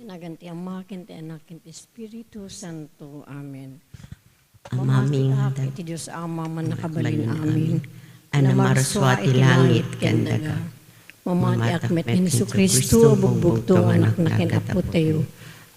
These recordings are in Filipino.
Naganti Ama, kinti Anak, kinti Espiritu Santo. Amen. Amaming Mamatik iti Diyos Ama, man nakabalin amin. Anamaraswa ti langit kendaga. Mamati akmet ni Jesu-Kristo, bugbugto anak na kinapo tayo.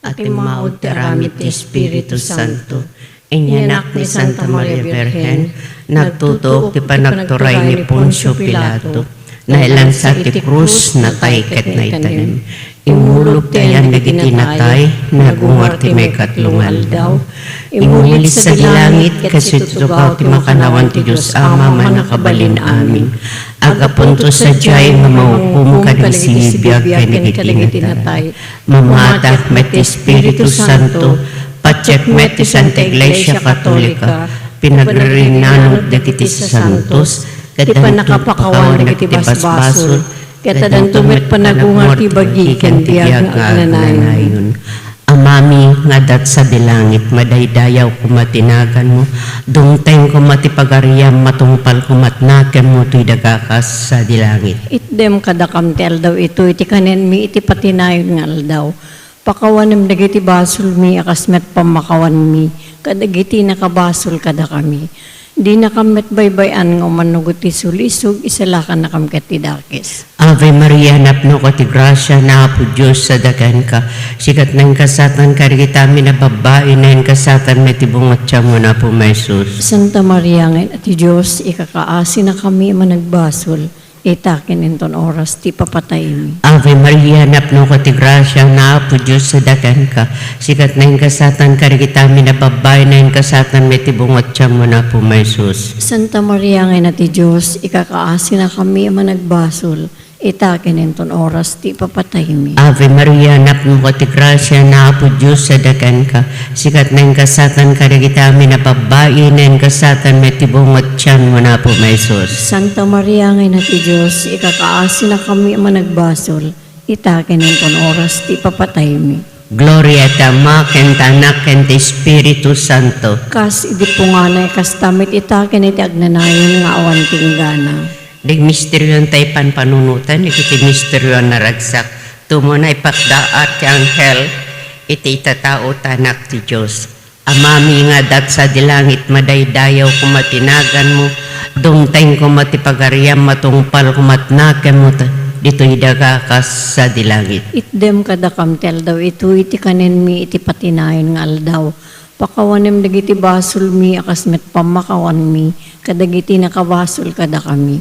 At imaod ti aramid ti Espiritu Santo. Inyanak ni Santa Maria Virgen, nagtutuok ti panagturay ni Poncio Pilato, nailansa ti krus na tayket na itanim. Imulog ti ayan nagiti natay, nagungar ti may katlong aldaw. Imulit sa dilangit, kasi tutugaw ti makanawan ti Diyos Ama man nakabalin amin. Agapunto sa diyay nga maukum kadisibiyag kanigiti natay. Mamatak met ti Espiritu Santo, patsek met ti Santa Iglesia Katolika, pinagririnanod dagiti santos, Ti panakapakawan dagiti basbasol, kaya tumit panagungar ti bagi ken tiyag nga agnanayon. Amami nga dat sa dilangit, madaydayaw kumatinagan mo, dungteng kumatipagariam, matungpal kumatnaken mo, tuy dagakas sa dilangit. Itdem kadakam ti aldaw ito, iti kanen mi, iti patinayon nga aldaw. Pakawanem dagiti basol mi, akasmet pamakawan mi, kadagiti nakabasol kada kami. Di nakamet baybayan nga manugot ti sulisog, isalakan na kamket ti dakis. Ave Maria, napno ko ti grasya, na po Diyos sa dagan ka. Sikat ng kasatan karigitami na babae, na yung kasatan may tibungat siya mo na po, Jesus. Santa Maria, ngayon at Diyos, ikakaasi na kami managbasol, itakin inton oras, ti papatay mi. Ave Maria, napno ko ti grasya, na po Diyos sa dagan ka. Sikat ng kasatan karigitami na babae, na yung kasatan may tibungat siya mo na po, Jesus. Santa Maria, ngayon at Diyos, ikakaasi na kami managbasol, itakin inton oras, ti papatay mi. Ave Maria, napno ko ti grasya, na po Diyos sa dagan ka. Sikat ng kasatan karigitami na babae, na yung kasatan may tibungat siya mo na po, Jesus. Santa Maria, ngayon at Diyos, ikakaasi na kami managbasol, itakin inton oras, ti papatay mi. Gloria Tama, kenta Anak, kenta Espiritu Santo. Kas idi po nga na kastamit itakin iti agnanayon nga awan tinggana. Dig misteryon tayo panpanunutan, iti misteryon na ragsak. Tumo na ipakdaat ti anghel, iti itatao tanak ti Diyos. Amami nga dat sa dilangit, madaydayaw kumatinagan mo, dungteng kumatipagariam, matungpal kumatnaken mo, dito idagakas sa dilangit. Itdem kadakam tel daw ito iti kanen mi iti patinayon nga aldaw. Pakawanem dagiti basol mi akasmet pamakawan mi, kadagiti nakabasol kada kami.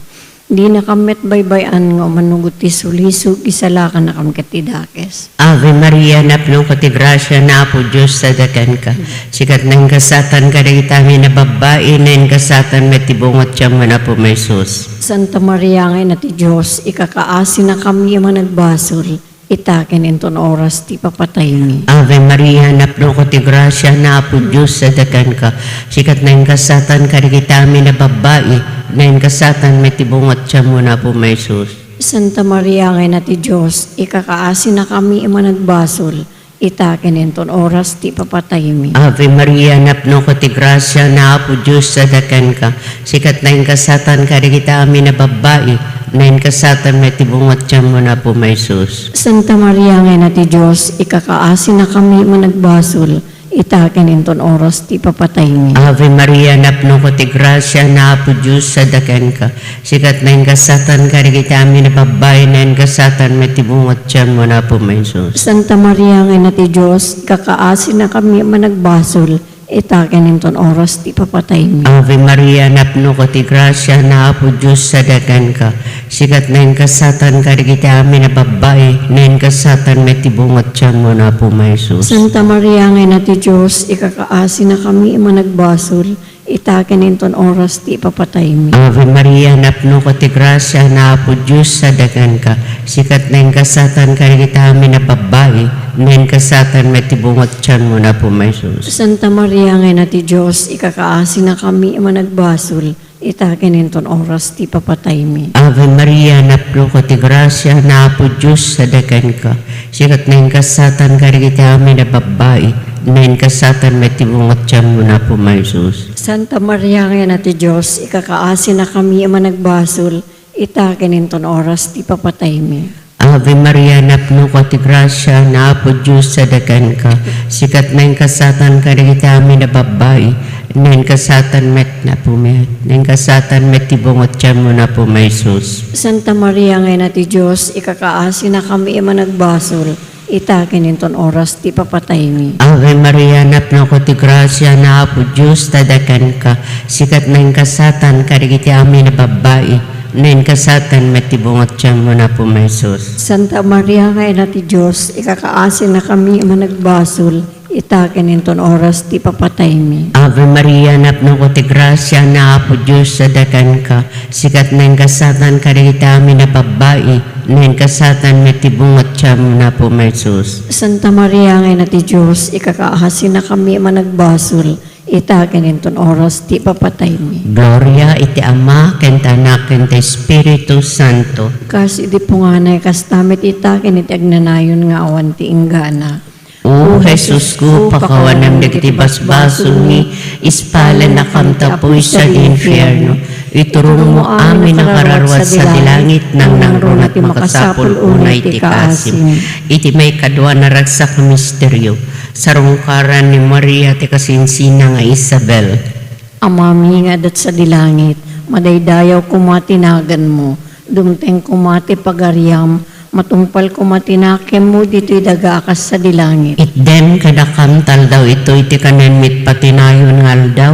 Di nakamet baybayan nga manugot ti sulisog, isalakan na kamket ti dakes. Ave Maria, napno ko ti grasya, na po Diyos sa dagan ka. Sikat ng kasatan kadagitami na babae, na yung kasatan may tibungot siya mo na po, Jesus. Santa Maria, ngayon at Diyos, ikakaasi na kami managbasol, itakin inton oras, ti papatay mi. Ave Maria, napno ko ti grasya, na po Diyos sa dagan ka. Sikat ng kasatan kadagitami na babae, na yung kasatan may tibungot siya mo na po, Jesus. Santa Maria, ngayon at Diyos, ikakaasi na kami managbasol, itakin inton oras, ti papatay mi. Ave Maria, napno ko ti grasya, na po Diyos sa dagan ka. Sikat na yung kasatan kadagitami na babae, na yung kasatan may tibungot siya mo na po, Jesus. Santa Maria, ngayon at Diyos, ikakaasi na kami managbasol, itakin inton oras, ti papatay mi. Ave Maria, napno ko ti grasya, na po Diyos sa dagan ka. Sikat na yung kasatan kadagitami na babae, na yung kasatan may tibungot siya mo na po, Jesus. Santa Maria, ngayon at Diyos, ikakaasi na kami managbasol, itakin inton oras, ti papatay mi. Ave Maria, napno ko ti grasya, na po Diyos sa dagan ka. Sikat na yung kasatan kadagitami na babae, na yung kasatan may tibungot siya mo na po, Jesus. Santa Maria, ngayon at Diyos, ikakaasi na kami managbasol, itakin inton oras, ti papatay mi. Ave Maria, napno ko ti grasya, na po Diyos sa dagan ka. Sikat na yung kasatan kadagitami na babae, na yung kasatan may tibungot siya mo na po, Jesus. Santa Maria, ngayon at Diyos, ikakaasi na kami managbasol, itakin inton oras, ti papatay mi. Ave Maria, napno ko ti grasya, na po Diyos sa dagan ka. Sikat na yung kasatan kadagitami na babae, na yung kasatan may tibungot siya mo na po, Jesus. Santa Maria, ngayon at Diyos, ikakaasi na kami managbasol, itakin inton oras, ti papatay mi. Ave Ave Maria, napno ko ti grasya, na apo Diyos sa dagan ka. Sikat na yung kasatan ka rin kami na babae. Na yung kasatan met na pumet. Na yung kasatan met tibungot tiyan mo na po may sus. Santa Maria, ngayon na ti Diyos, ikakaasi na kami managbasol. Itakin inton oras, ti papatay mi. Ave Maria, napno ko ti grasya, na apo Diyos sa dagan ka. Sikat na yung kasatan ka rin kami na babae. Nen kasatan matibungot tiyan mo na po may sus. Santa Maria, ngayon na ti Diyos, ikakaasi na kami managbasol. Itakin inton oras, ti papatay mi. Ave Maria, napno ko ti grasya, na apo Diyos sa dagan ka. Sikat na yung kasatan ka rin kami na babae. Nen kasatan matibungot tiyan mo na po may sus. Santa Maria, ngayon na ti Diyos, ikakaasi na kami managbasol. Itakin inton oras, ti papatay mi. Gloria iti Ama, ken Anak, ken Espiritu Santo. Kasi di po nga na kastamit itakin iti agnanayon nga awan ti inggana. O Jesus ko, pakawanam dagiti basbaso ni, ispala na kamtapoy sa infierno. Iturong mo amin ang kararwat sa dilangit, nang nangro na ti makasapul unay ti kaasim. Iti may kadwa na ragsak na misteryo, sarungkaran ni Maria ti kasinsina nga Isabel. Amami nga dat sa dilangit, madaydayaw kumatinagan mo, dumteng kumati pagaryam, matungpal kumatinakem mo dito'y dagaakas sa dilangit. Itdem kadakam taldaw ito iti kanen mit patinayon ngal daw,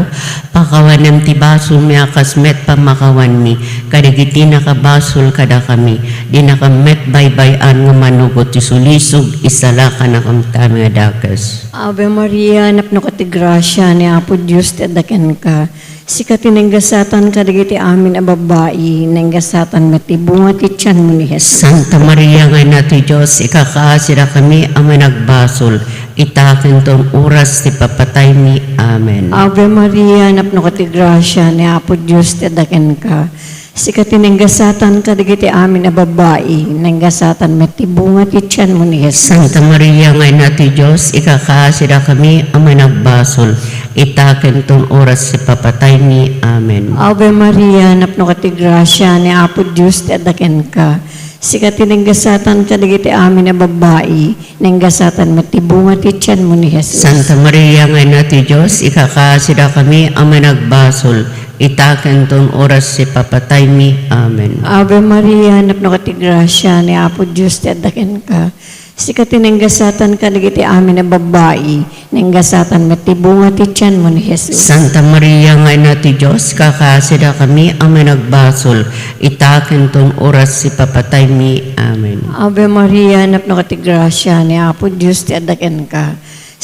pakawanem ti baso mi akas met pamakawan mi, kadigiti nakabasul kada kami, di nakamet baybayan nga manugot ti sulisog, isala ka nakamtam nga dakas. Ave Maria, napno ka ti grasya ni Apo Diyos ti adaken ka. Sikati nanggasatan ka dagiti amin a babae, nanggasatan mati bunga ti tiyan mo ni Jesus. Santa Maria nga na ti Diyos, ikakaasira kami ang nagbasol, itakin tong oras ti papatay mi. Amen. Ave Maria, napno ka ti grasya ni Apo Diyos ti adaken ka. Sikati nanggasatan ka dagiti amin a babae, nanggasatan mati bunga ti tiyan mo ni Jesus. Santa Maria nga na ti Diyos, ikakaasira kami ang nagbasol, itakin tong oras si papatay mi. Amen. Ave Maria, napno ka ti grasya ni Apo Diyos ti adaken ka. Sikati nanggasatan ka dagiti amin na babae, nanggasatan matibunga ti tiyan mo ni Jesus. Santa Maria nga na ti Diyos, ikakaasira kami ang nagbasol, itakin tong oras si papatay mi. Amen. Ave Maria, napno ka ti grasya ni Apo Diyos ti adaken ka. Sikati nanggasatan ka dagiti amin na babae, nanggasatan matibunga ti tiyan mo ni Jesus. Santa Maria nga na ti Diyos, kakasida kami ang nagbasol, itakin tong oras si papatay mi. Amen. Ave Maria, napno ka ti grasya ni Apo Diyos ti adaken ka.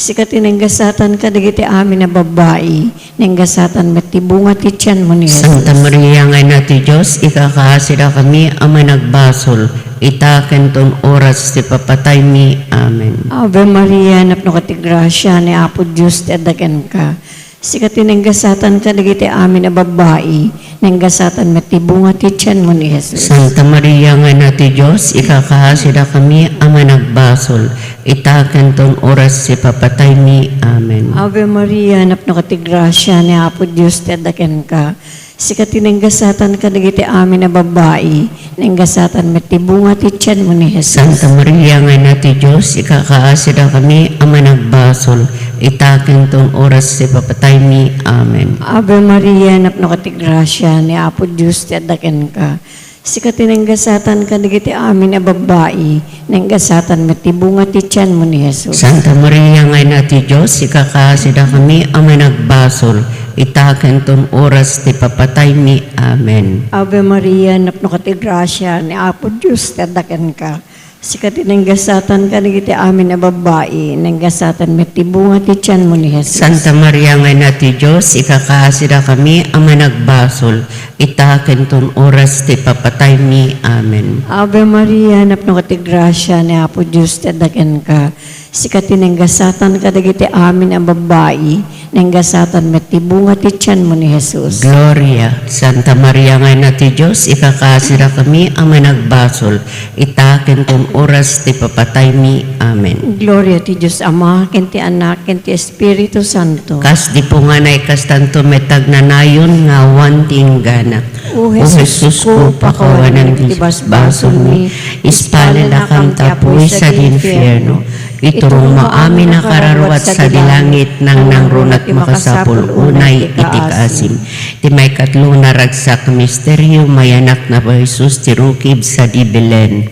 Sikati nanggasatan ka dagiti amin na babae, nanggasatan matibunga ti tiyan mo ni Jesus. Santa Maria nga na ti Diyos, ikakasida kami ang nagbasol, itakin tong oras si papatay mi. Amen. Ave Maria, napno ka ti grasya ni Apo Diyos ti adaken ka. Sikati nanggasatan ka dagiti amin na babae, nanggasatan matibunga ti tiyan mo ni Jesus. Santa Maria nga na ti Diyos, ikakasida kami ang nagbasol, itakin tong oras si papatay mi. Amen. Ave Maria, napno ka ti grasya ni Apo Diyos ti adaken ka. Sikati nanggasatan ka dagiti amin na babae, nanggasatan matibunga ti tiyan mo ni Jesus. Santa Maria nga na ti Diyos, ikakaasida kami ang nagbasol, itakin tong oras si papatay mi. Amen. Ave Maria, napno ka ti grasya ni Apo Diyos ti adaken ka. Sikati nanggasatan ka dagiti amin na babae, nanggasatan matibunga ti tiyan mo ni Jesus. Santa Maria nga na ti Diyos, ikakaasida kami ang nagbasol, itakin tong oras ti papatay mi. Amen. Ave Maria, napno ka ti grasya ni Apo Diyos ti adaken ka. Sikati nanggasatan ka dagiti amin na babae, nanggasatan matibunga ti tiyan mo ni Jesus. Santa Maria nga na ti Diyos, ikakaasida kami ang nagbasol, itakin tong oras ti papatay mi. Amen. Ave Maria, napno ka ti grasya ni Apo Diyos ti adaken ka. Sikati nanggasatan ka dagiti amin ang babae, nenggasatan met ti bunga ti tiyan mo ni Jesus. Gloria, Santa Maria nga na ti Diyos, ikakasira kami ang managbasol, itakin kong oras ti papatay mi. Amen. Gloria ti Diyos Ama, ken ti Anak, ken ti Espiritu Santo. Kas di po nga na ikastanto metag nanayon nga wan tinggana. O Jesus ko, pakawanan ti basbasol mi, ispalalakam tapoy sa infierno. Iturong mo amin na kararwat sa dilangit nang nangrunat makasapul unay itikaasim. Ti may katlo na ragsak misteryo mayanak na ba Jesus ti rukib sa di Belen.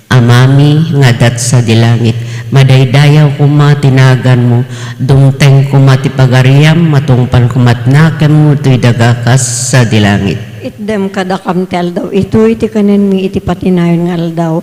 Amami nga dat sa dilangit, madaydayaw kuma tinagan mo, dumteng kuma ti pagariam, matungpal kumatnakem mo ti dagakas sa dilangit. Itdem kadakam ti aldaw, ito iti kanen mi iti patinayon nga aldaw.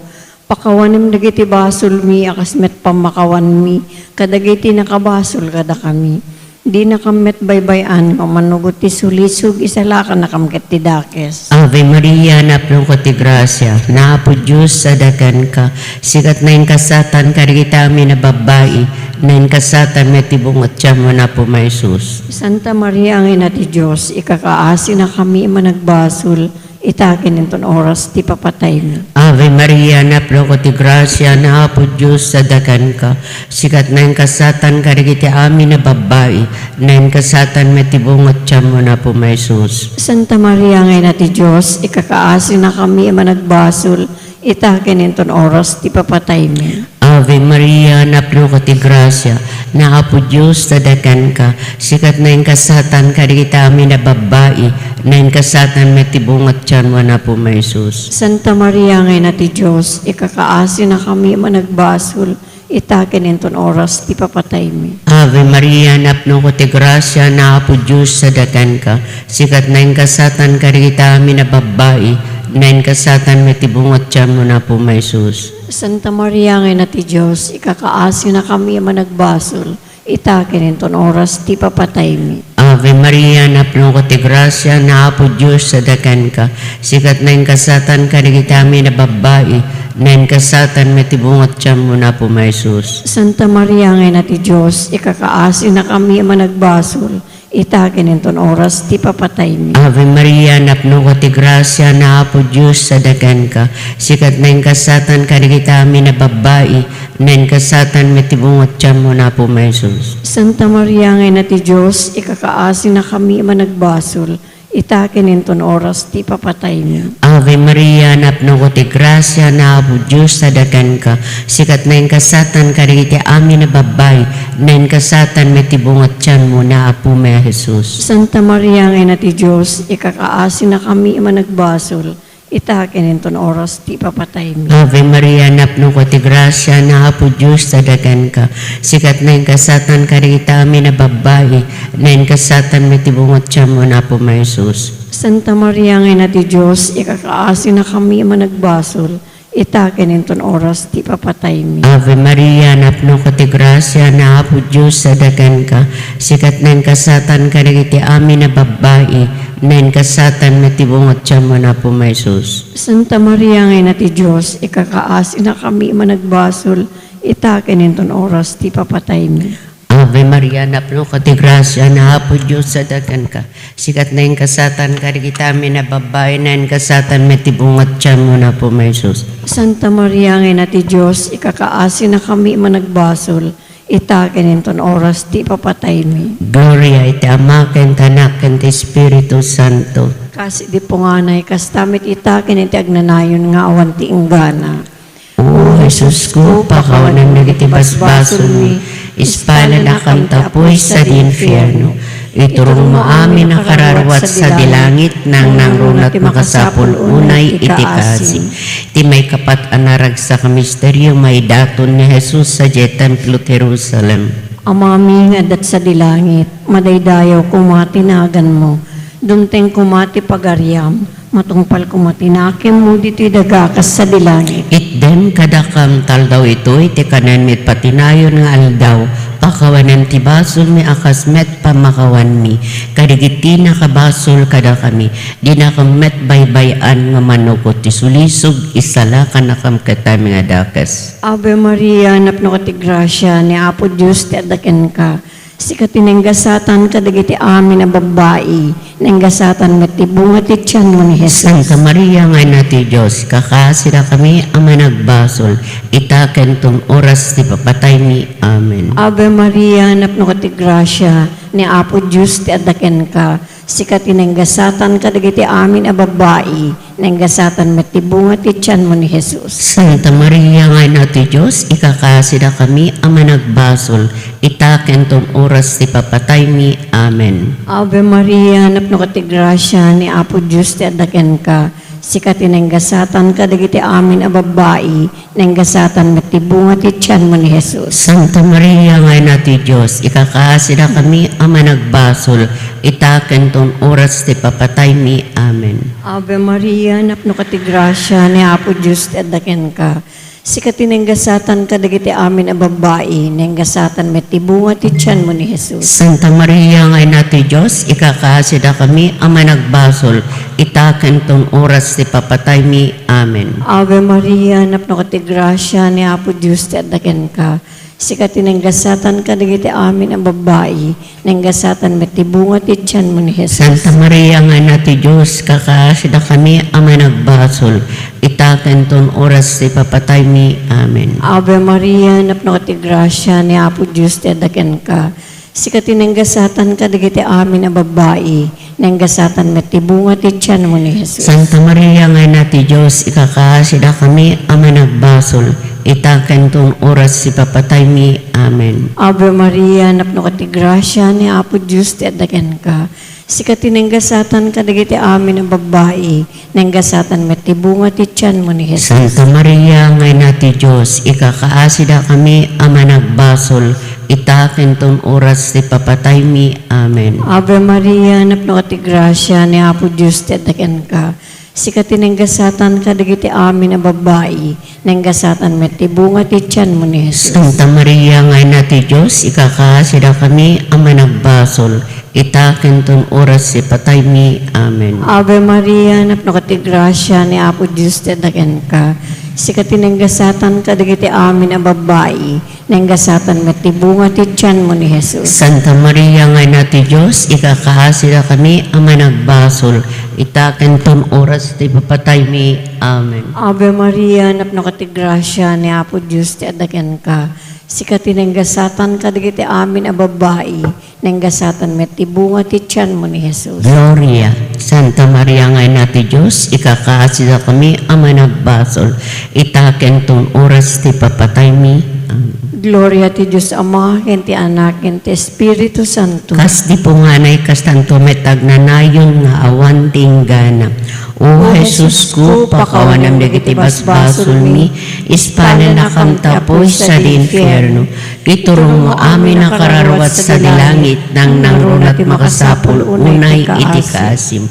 Pakawanem dagiti basol mi, akas met pamakawan mi, kadagiti nakabasol kada kami. Di nakamet baybayan, mamanugot ti sulisog, isalakan nakamket ti dakes. Ave Maria, naplong ko ti grasya, naapo Diyos sa dagan ka, sikat na yung kasatan karigitami na babae, na yung kasatan may tibungot siya mo na po may sus. Santa Maria, ang ina ti Diyos, ikakaasi na kami managbasol, itakin inton oras ti papatay mi. Ave Maria, naplong ko ti grasya, naapo Diyos sa dagan ka, sikat na yung kasatan karigiti amin na babae, na yung kasatan may tibungot siya mo na po may sus. Santa Maria, ang ina ti Diyos, ikakaasi na kami managbasol, itakin inton oras ti papatay mi. Ave Maria, naplong ko ti grasya, naapo Diyos sa dagan ka, sikat na yung kasatan karigita amin na babae, na yung kasatan may tibungot siya mo na po may sus. Santa Maria, ang ina ti Diyos, ikakaasi na kami managbasol, itakin inton oras ti papatay mi. Ave Maria, naplong ko ti grasya, naapo Diyos sa dagan ka, sikat na yung kasatan karigita amin na babae, na yung kasatan may tibungot siya mo na po may sus. Santa Maria, ang ina ti Diyos, ikakaasi na kami managbasol, itakin inton oras ti papatay mi. Ave Maria, naplong ko ti grasya, naapo Diyos sa dagan ka, sikat na yung kasatan karigitami na babae, na yung kasatan may tibungot siya mo na po may sus. Santa Maria, ang ina ti Diyos, ikakaasi na kami managbasol, itakin inton oras ti papatay mi. Ave Maria, naplong ko ti grasya, naapo Diyos sa dagan ka, sikat na yung kasatan karigitami na babae, na yung kasatan may tibungot siya mo na po may sus. Santa Maria, ang ina ti Diyos, ikakaasi na kami managbasol, itakin inton oras ti papatay mi. Ave Maria, naplong ko ti grasya, naapo Diyos sa dagan ka, sikat na yung kasatan karigiti amin na babae, na yung kasatan may tibungot siyan mo na apo may Jesus. Santa Maria, ang ina ti Diyos, ikakaasi na kami managbasol, itakin inton oras ti papatay mi. Ave Maria, naplong ko ti grasya, naapo Diyos sa dagan ka, sikat na yung kasatan karigiti amin na babae, na yung kasatan may tibungot siyan mo na apo may Jesus. Santa Maria, ang ina ti Diyos, ikakaasi na kami managbasol, itakin inton oras ti papatay mi. Ave Maria, naplong ko ti grasya, naapo Diyos sa dagan ka, sikat na yung kasatan karigiti amin na babae, na yung kasatan may tibungot siya mo na po may sus. Santa Maria, ang ina ti Diyos, ikakaasi na kami managbasol, itakin inton oras ti papatay mi. Ave Maria, naplong ko ti grasya, naapo Diyos sa dagan ka, sikat na yung kasatan karigita amin na babae, na yung kasatan may tibungot siya mo na po may sus. Santa Maria, ang ina ti Diyos, ikakaasi na kami managbasol, itakin inton oras ti papatay mi. Gloria iti Ama ken Anak ken ti Espiritu Santo. Kasi di po nga na kastamit itakin iti agnanayon nga awan ti inggana. O Jesus ko, pakawanan na iti basbasol mi, ispalalakam tapoy sa infierno. Iturong mo amin ang kararwat sa dilangit, nang nangrunat makasapul unay itikasim. Ti may kapat anarag sa kamisteryo, may daton ni Jesus sa Templo Jerusalem. Amami nga dat sa dilangit, madaydayaw kumatinagan mo, dumteng kumati pagaryam, matungpal kumatinakim mo dito'y dagakas sa dilangit. Itden kadakam taldaw ito, iti kanan mit patinayon nga aldaw, pakawanan ti basol mi akas met pamakawan mi, kadigiti na kabasol kada kami, di na met baybayan nga manukot ti sulisog, isala ka na kam katami nga dakas. Ave Maria, napno ka ti grasya, ni Apo Diyos ti adaken ka, Sikat tinenggasatan kadagiti amin na babae, nenggasatan matibunga ti tiyan mo ni Jesus. Santa Maria nga nati Diyos, kakasira kami ang managbasol, itaken tong oras ti papatay mi. Amen. Ave Maria, napno ka ti grasya, ni Apo Diyos ti adaken ka, sikat tinenggasatan kadagiti amin a babae, nenggasatan matibunga ti tiyan mo ni Jesus. Santa Maria nga nati Diyos, ikakasira kami ang managbasol, itaken tong oras ti papatay mi. Amen. Ave Maria, napno ka ti grasya, ni Apo Diyos ti adaken ka, sikat tinenggasatan kadagiti amin a babae, nenggasatan matibunga ti tiyan mo ni Jesus. Santa Maria nga nati Diyos, ikakasira kami ang managbasol, itaken tong oras ti papatay mi. Amen. Ave Maria, napno ka ti grasya, ni Apo Diyos ti adaken ka, sikat tinenggasatan kadagiti amin a babae, nenggasatan matibunga ti tiyan mo ni Jesus. Santa Maria nga nati Diyos, ikakasira kami ang managbasol, itaken tong oras ti papatay mi. Amen. Ave Maria, napno ka ti grasya, ni Apo Diyos ti adaken ka, sikat tinenggasatan kadagiti amin ang babae, nenggasatan matibunga ti tiyan mo ni Jesus. Santa Maria nga nati Diyos, kakasira kami ang managbasol, itaken tong oras ti papatay mi. Amen. Ave Maria, napno ka ti grasya, ni Apo Diyos ti adaken ka, sikat tinenggasatan kadagiti amin ang babae, nenggasatan matibunga ti tiyan mo ni Jesus. Santa Maria nga nati Diyos, ikakasira kami ang managbasol, itaken tong oras ti papatay mi. Amen. Ave Maria, napno ka ti grasya, ni Apo Diyos ti adaken ka, sikat tinenggasatan kadagiti amin ang babae, nenggasatan matibunga ti tiyan mo ni Jesus. Santa Maria nga nati Diyos, ikakaasida kami ang managbasol, itaken tong oras ti papatay mi. Amen. Ave Maria, napno ka ti grasya, ni Apo Diyos ti adaken ka, sikat tinenggasatan kadagiti amin ang babae, nenggasatan matibunga ti tiyan mo ni Jesus. Santa Maria nga nati Diyos, ikakaasida kami ang managbasol, itaken tong oras ti patay mi. Amen. Ave Maria, napno ka ti grasya, ni Apo Diyos ti adaken ka, sikat tinenggasatan kadagiti amin ang babae, nenggasatan matibunga ti tiyan mo ni Jesus. Santa Maria nga nati Diyos, ikakaasida kami ang managbasol, itaken tong oras ti papatay mi. Amen. Ave Maria, napno ka ti grasya, ni Apo Diyos ti adaken ka, sikat tinenggasatan kadagiti amin a babae, nenggasatan matibunga ti tiyan mo ni Jesus. Gloria. Santa Maria nga nati Diyos, ikakaasida kami ang managbasol, itaken tong oras ti papatay mi. Amen. Gloria ti Diyos Ama, ken ti Anak, ken ti Espiritu Santo. Kas di punganay kas tanto metag nanayon nga awan tinggana. O Jesus ko, pakawanam dagiti basbasol mi, ispana na kam tapoy sa di infierno. Iturong mo amin na kararawat sa dilangit, nang nangrunat makasapol unay iti kaasim.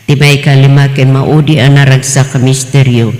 Tibay kalimaken maudi ang naragsak ka misteryo.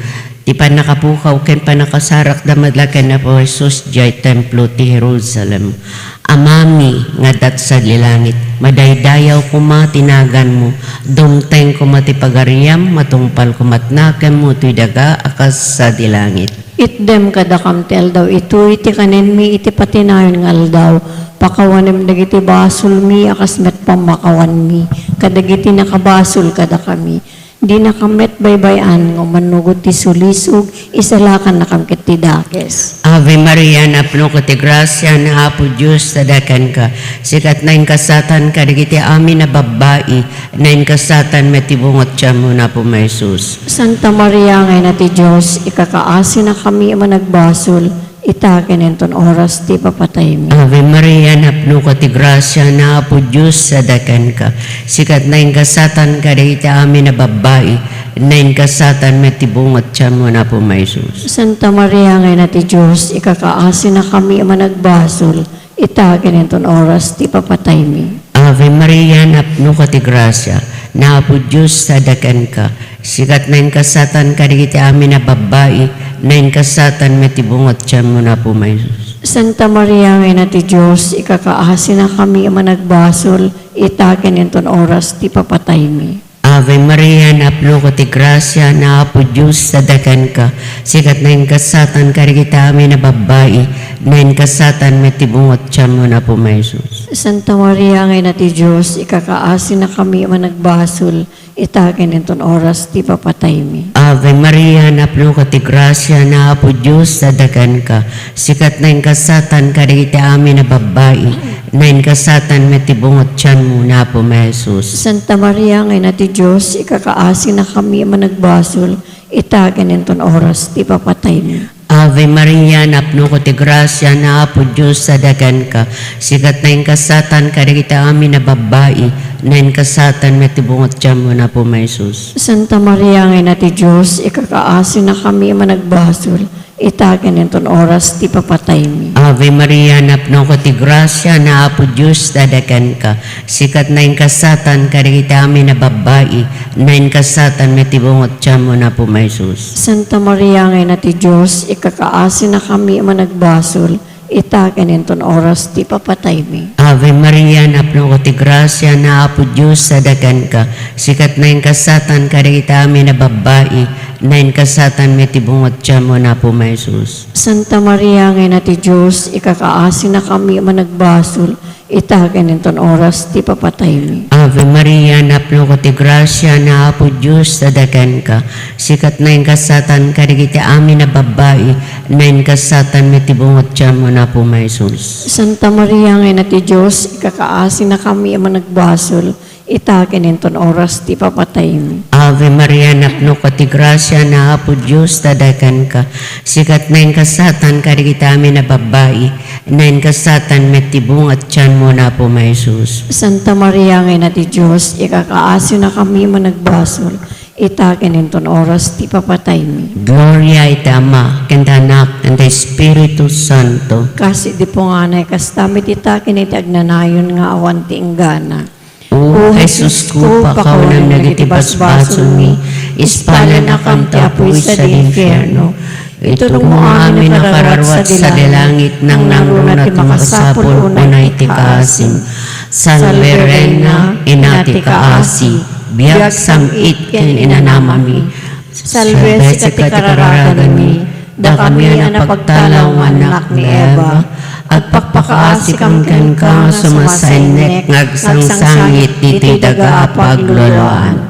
Ti panakapukaw ken panakasarak damadlaken na po Jesus jay templo ti Jerusalem. Amami nga dat sa lilangit, madaydayaw kuma tinagan mo, dumteng kuma ti pagariam, matungpal kumatnaken mo ti daga akas sa dilangit. Itdem kadakam ti aldaw, ito iti kanen mi iti patinayon nga aldaw, pakawanem dagiti basol mi, akas met pamakawan mi, kadagiti nakabasol kada kami. Di nakamet baybayan, ngumanugod ti sulisog, isalakan nakamkit ti dakes. Ave Maria, napno ko ti grasya na Apo Diyos, sadakan ka. Sikat na kasatan ka, digiti amin na babae, na kasatan matibungot siya mo na po may Jesus. Santa Maria, ngay na ti Diyos, ikakaasi na kami managbasol, itaken enton oras ti papatay mi. Ave Maria, napno ko ti grasya na Apo Diyos, sadakan ka. Sikat na kasatan ka, digiti amin na babae, na kasatan matibungot siya mo na po may Jesus. Santa Maria, ngay na ti Diyos, ikakaasi na kami managbasol, itaken enton oras ti papatay mi. Ave Maria, napno ko ti grasya na Apo Diyos, sadakan ka. Sikat na kasatan ka, digiti amin na babae, na kasatan matibungot siya mo na po may Jesus. Santa Maria, ngay na ti Diyos, ikakaasi na kami managbasol, itaken enton oras ti papatay mi. Ave Maria, napno ko ti grasya na Apo Diyos, sadakan ka. Sikat na kasatan ka, digiti amin na babae, na kasatan matibungot siya mo na po may Jesus. Santa Maria, ngay na ti Diyos, ikakaasin na kami managbasol, itakin inton oras ti papatay mi. Ave Maria, napno ka ti grasya na apo Diyos, sadakan ka. Sikat na yung kasatan ka iti amin na babae, na yung kasatan met tibungot tiyan mo na po may Jesus. Santa Maria, ngay na ti Diyos, ikakaasin na kami managbasol, itakin inton oras ti papatay mi. Ave Maria, napno ko ti grasya na apo Diyos, sadakan ka. Sikat na yung kasatan ka iti amin na babae, na yung kasatan met tibungot tiyan mo na po may Jesus. Santa Maria, ngay na ti Diyos, ikakaasin na kami managbasol, itakin inton oras ti papatay mi. Ave Maria, napno ko ti grasya na apo Diyos, dadakan ka. Sikat na yung kasatan ka iti amin na babae, na yung kasatan met tibungot tiyan mo na po may Jesus. Santa Maria, ngay na ti Diyos, ikakaasin na kami managbasol, itakin inton oras ti papatay mi. Ave Maria, napno ko ti grasya na apo Diyos, sadakan ka. Sikat na yung kasatan ka iti amin na babae, na yung kasatan met tibungot tiyan mo na po may Jesus. Santa Maria, ngay na ti Diyos, ikakaasin na kami managbasol, itakin inton oras ti papatay mi. Ave Maria, napno ko ti grasya na apo Diyos, sadakan ka. Sikat na yung kasatan ka iti amin na babae, na yung kasatan met tibungot tiyan mo na po may Jesus. Santa Maria, ngay na ti Diyos, ikakaasin na kami managbasol, itakin inton oras ti papatay mi. Ave Maria, napno ko ti grasya na apo Diyos, dadakan ka. Sikat na yung kasatan ka iti amin na babae, na yung kasatan met tibungot tiyan mo na po may Jesus. Santa Maria, ngay na ti Diyos, ikakaasin na kami managbasol, itakin inton oras ti papatay mi. Gloria iti Ama, kanda Anak, kanda Espiritu Santo. Kasi di po nga na kastamit itakin iti agnanayon nga awan ti inggana. O Jesus ko, pakawanan nagitibasbaso mi, ispalan na kam ti apoy sa infierno. Itulong mo amin na kararwat sa dilangit nang nangruna ti makasapul unay ti kaasim. Salve Reina, inati kaasi, biag samit ken inanamami. Salve sa katikararan mi, da kami ang napagtalaw nga anak ni Eva, at pakpakaasi kang ka sumasaynek ngagsangsangit iti daga pagluluan.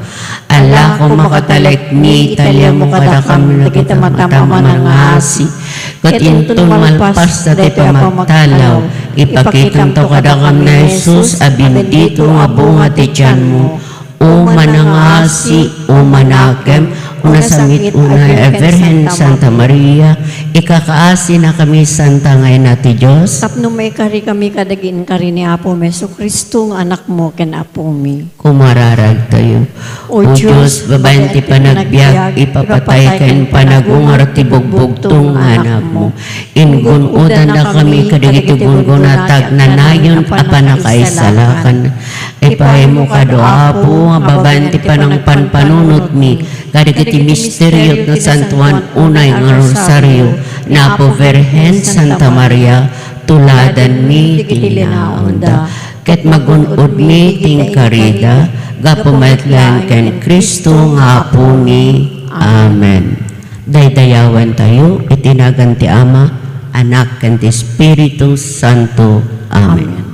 Ala ko makatalik ni italya mo kada kami nakita matama ng asi. Kat intong malpas na ti pamagtalaw, ipakitang to kada kami na Jesus, abindito nga bunga ti tiyan mo. O manangasi, o manakem, una samit unay Virgen Santa Maria, ikakaasi na kami Santa ngayon nati Diyos. Tapno may kari kami kadagin kari ni Apo Meso Kristo nga anak mo ken Apo mi. Kumararag tayo. O Diyos, babayan ti panagbiag, ipapatay ken panagungar ti bugbugtong anak mo. Ingun udan na kami kadagiti gungunatag na nayon apanakaisalakan. Ipahay mo kadoa po, nga babayan ti panang panpanunot mi, kadagiti misteryot na santuan unay nga rosaryo, na po Virgen Santa Maria, tuladan mi tininaunda. Ket magunod mi ting karida, gapumatlan ken Kristo nga po ni. Amen. Daydayawan tayo, itinagan ti Ama, Anak, ken ti Espiritu Santo. Amen.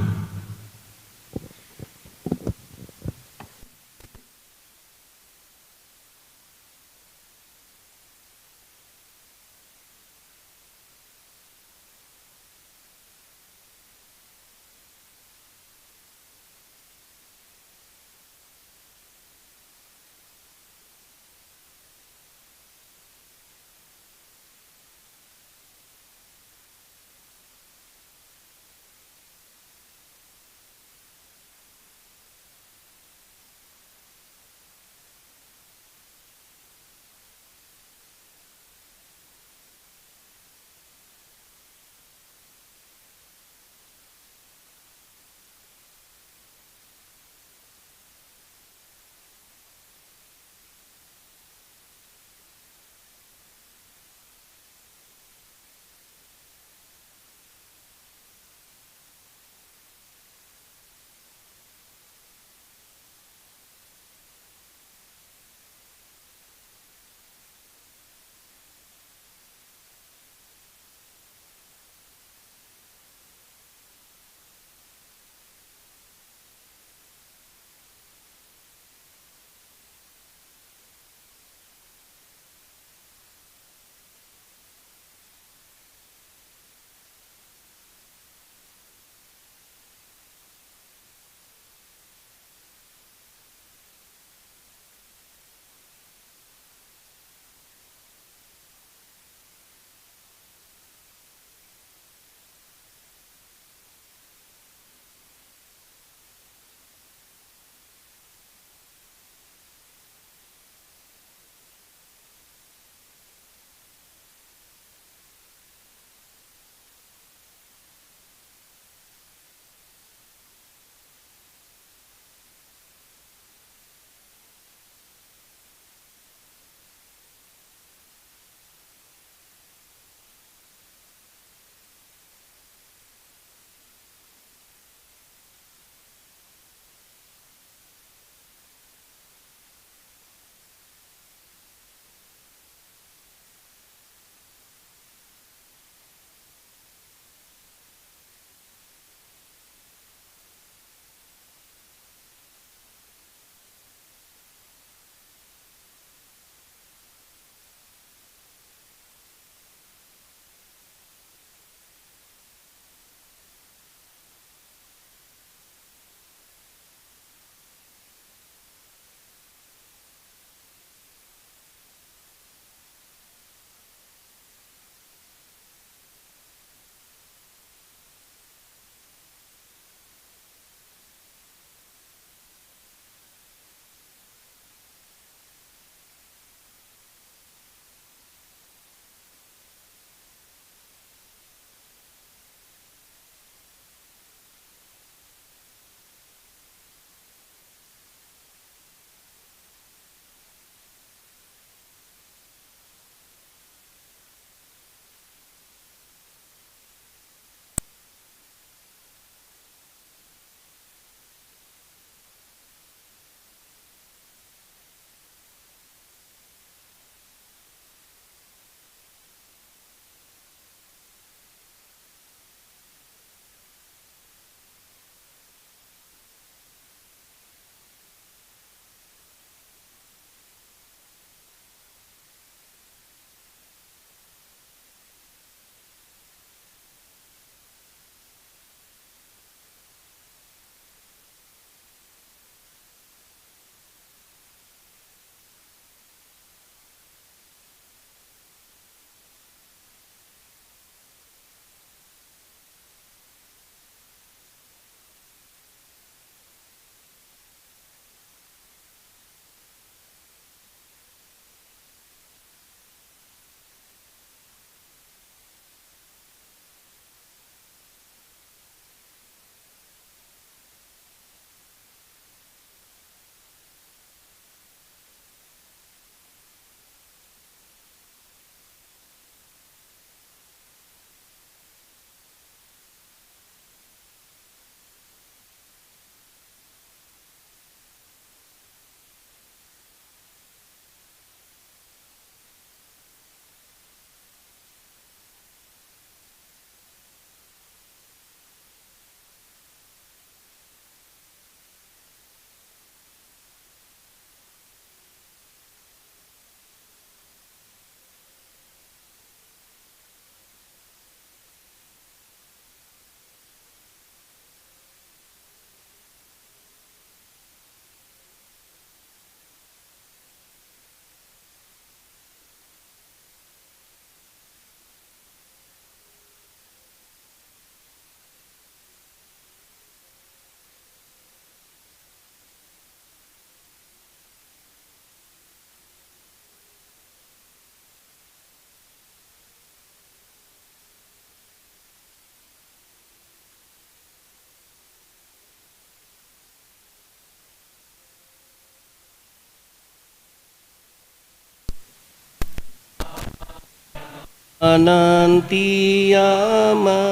Ti ama,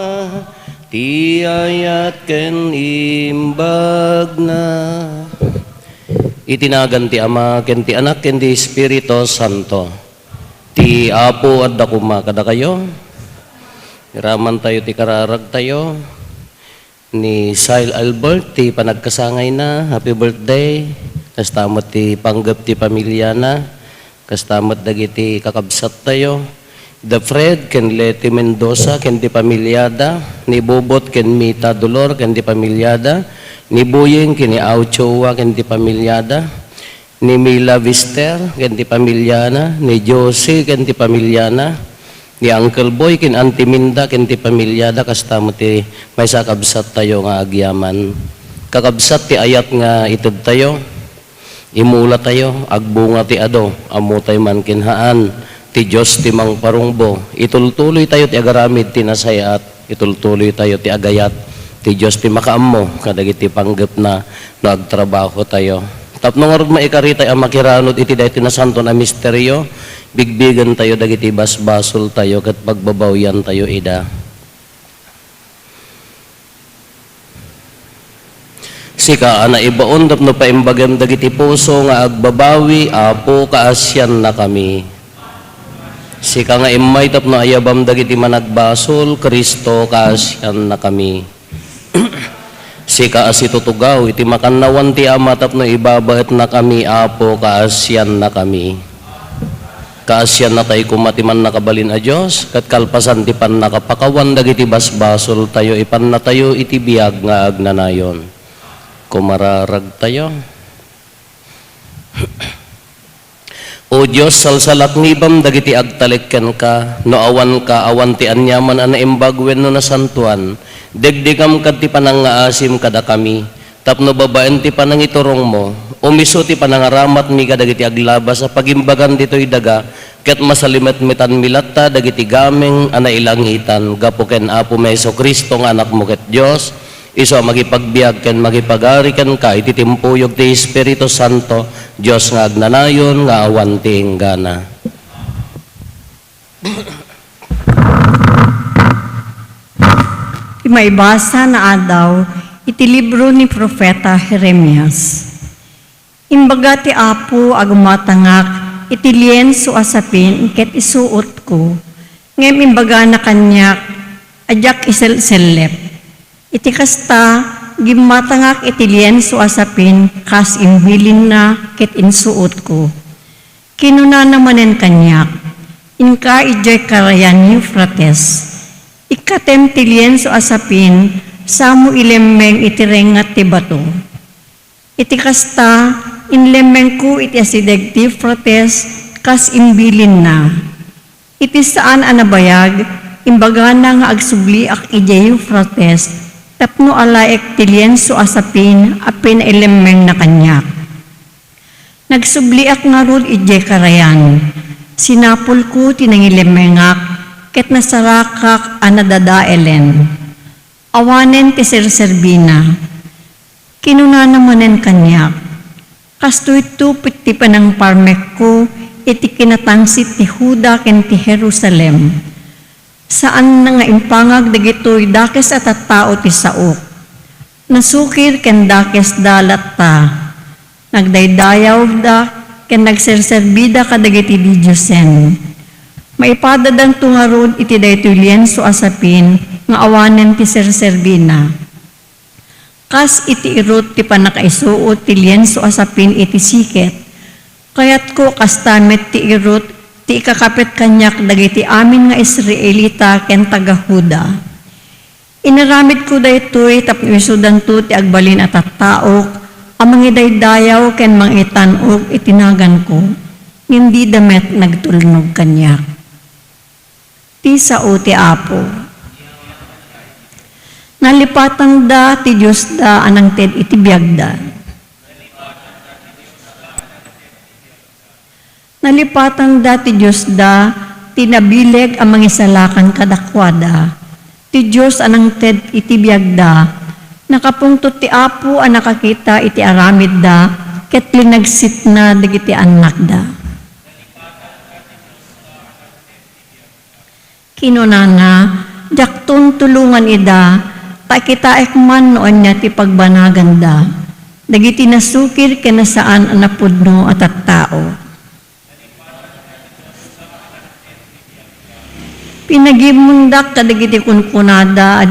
ti ayat ken imbag na. Itinagan ti ama ken ti anak ken ti Espiritu Santo. Ti apo adda kuma kada kayo. Iraman tayo ti kararag tayo. Ni Sile Albert ti panagkasangay na. Happy birthday. Kastamot ti panggap ti pamilya na. Kastamot dagiti kakabsat tayo. The Fred, ken Leti Mendoza, ken di pamilyada, ni Bobot, ken Mita Dolor, ken di pamilyada, ni Buying, ken ni Auchowa, ken di pamilyada, ni Mila Vister, ken di pamilyana, ni Josie, ken di pamilyana, ni Uncle Boy, ken Auntie Minda, ken di pamilyada, kastamo ti may sakabsat tayo nga agyaman. Kakabsat ti ayat nga ited tayo, imula tayo, agbunga ti ado, amutay man kinhaan, ti Diyos ti mangparungbo, itultuloy tayo ti agaramid ti nasayat, itultuloy tayo ti agayat, ti Diyos ti makaammo, kadagiti panggap na nagtrabaho tayo. Tapno nga rin maikarita ang makiranod iti dahiti na santo na misteryo, bigbigan tayo dagiti basbasol tayo, kat pagbabawyan tayo ida. Sika, ana ibaon, tapno paimbagam dagiti puso nga agbabawi, apo kaasyan na kami. Sika nga imay tapno ayabam dagiti managbasol, Kristo kaasyan na kami. Sika asitutugaw, iti makannawan ti ama tapno ibabaet na kami, apo kaasyan na kami. Kaasyan na tayo kumatiman nakabalin a Diyos, kat kalpasan ti pan nakapakawan dagiti basbasol tayo, ipan na tayo iti biyag nga agnanayon. Kumararag tayo. O Diyos, salsalak nibam dagiti agtalikken ka, no awan ka, awan ti anyaman ana imbagwen no nasantuan, degdegam kad ti panangaasim kada kami, tapno babaen ti panangiturong mo, umiso ti panangaramat mi kadagiti aglabas sa pagimbagan dito'y daga, ket masalimet-metan milatta dagiti gameng ana ilanghitan, gapo ken Apo Meso Kristo nga anak mo ket Diyos, iso magipagbiag ken magipagari ken ka iti timpuyog ti Espiritu Santo, Dios nga agnanayon nga awan ti enggana. Maibasa na adaw iti libro ni Propeta Jeremias. Imbaga ti Apo agumatangak iti lienso asapin ket isuot ko, ngem imbaga na kanyak ajak isel-selep. Iti kasta, gimatangak iti lienso asapin, kas imbilin na ket insuot ko. Kinuna namanen kanyak, inka ijay karayan Euphrates. Ikatem ti lienso asapin, samu ilemmeng iti rengat ti bato. Iti kasta, inlemmeng ko iti asideg ti Euphrates, kas imbilin na. Iti saan anabayag, imbaga na nga agsubli ak ijay Euphrates, tapno alaek ti lienso asapin, apin ilemmeng na kanyak. Nagsubliak nga rod ijay karayan, sinapol ko tinangilemengak, ket nasarakak anadadaelen. Awanen ti serserbina, kinuna namanen kanyak, kastoy tupit ti panang parmek ko, iti kinatangsit ti Huda ken ti Jerusalem. Saan na nga impangag dagitoy dakes at tao ti saok. Nasukir ken dakes dalat ta. Nagdaydayaw da ken nagserserbida kadagiti di Diyosen. Maipadadang tungarod iti daytoy lienso asapin nga awanen ti serserbina. Kas iti irot ti panakaisuot ti lienso asapin iti siket. Kayat ko kastamet ti irot ti ikakapit kanyak dagiti amin nga Israelita ken taga-Huda. Inaramid ko daytoy tapno isudan to ti agbalin at tattaok, amang idaydayaw ken mangitan-og itinagan ko, hindi damet nagtulnog kanyak. Ti sao ti Apo. Nalipatang da ti Diyos da anang ted iti biyagda. Nalipatang dati Diyos da, tinabileg ang mangisalakan kadakwada. Ti Diyos anang ted iti biyagda, nakapungtot ti Apo ang nakakita iti aramid da, ket linagsit na dagiti anak da. Kinunana, jakton tulungan ida, ta kita ekman noon niya ti pagbanaganda. Dagiti nasukir kinasaan ang napudno at tao. Pinagimundak kadagiti kunkunada a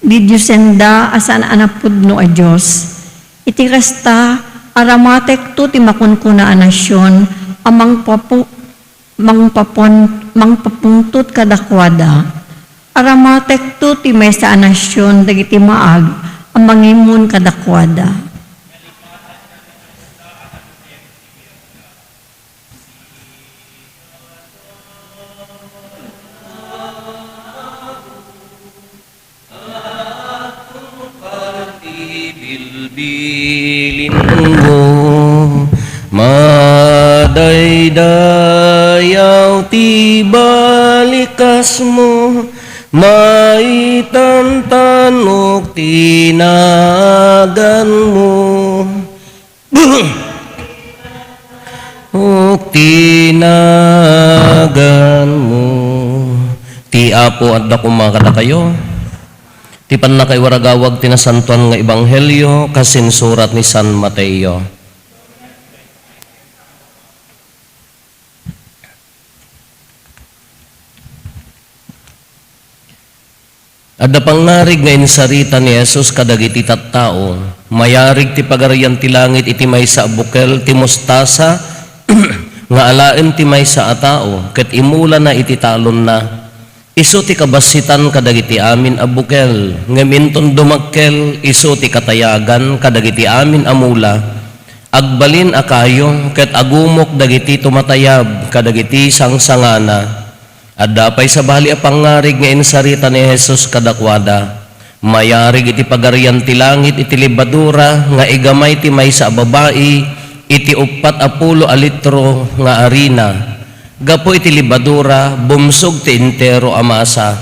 didyusenda asan anapudno a Diyos. Iti kasta aramatek to ti makunkuna a nasyon amang mangpapungtut kadakwada. Aramatek to ti maysa a nasyon dagiti maag amang imun kadakwada. Bilbilin mo, madaydayaw ti balikas mo, maitantanok tinagan mo. Tinagan mo. Ti Apo at dako makada kayo. Ti panna kay waragawag tinasantuan nga ebanghelyo kasin surat ni San Mateo. Adda pangarig nga insarita ni Jesus kadagiti tattao, mayarig ti pagarian ti langit iti maysa a bukel ti mostasa nga alaen ti maysa a tao ket imula na iti talon na. Isu ti kabasitan kadagiti amin a bukel, nga minton dumakkel isu ti katayagan kadagiti amin a mula. Agbalin a kayo, ket agumok dagiti tumatayab kadagiti sangsangana. Adda pay sa bali a pangarig nga insarita ni Jesus kadakwada. Mayarig iti pagarian ti langit iti libadura, nga igamay ti maysa a babae, iti 40 litro nga arina. Gapo iti libadura, bumsog ti entero amasa.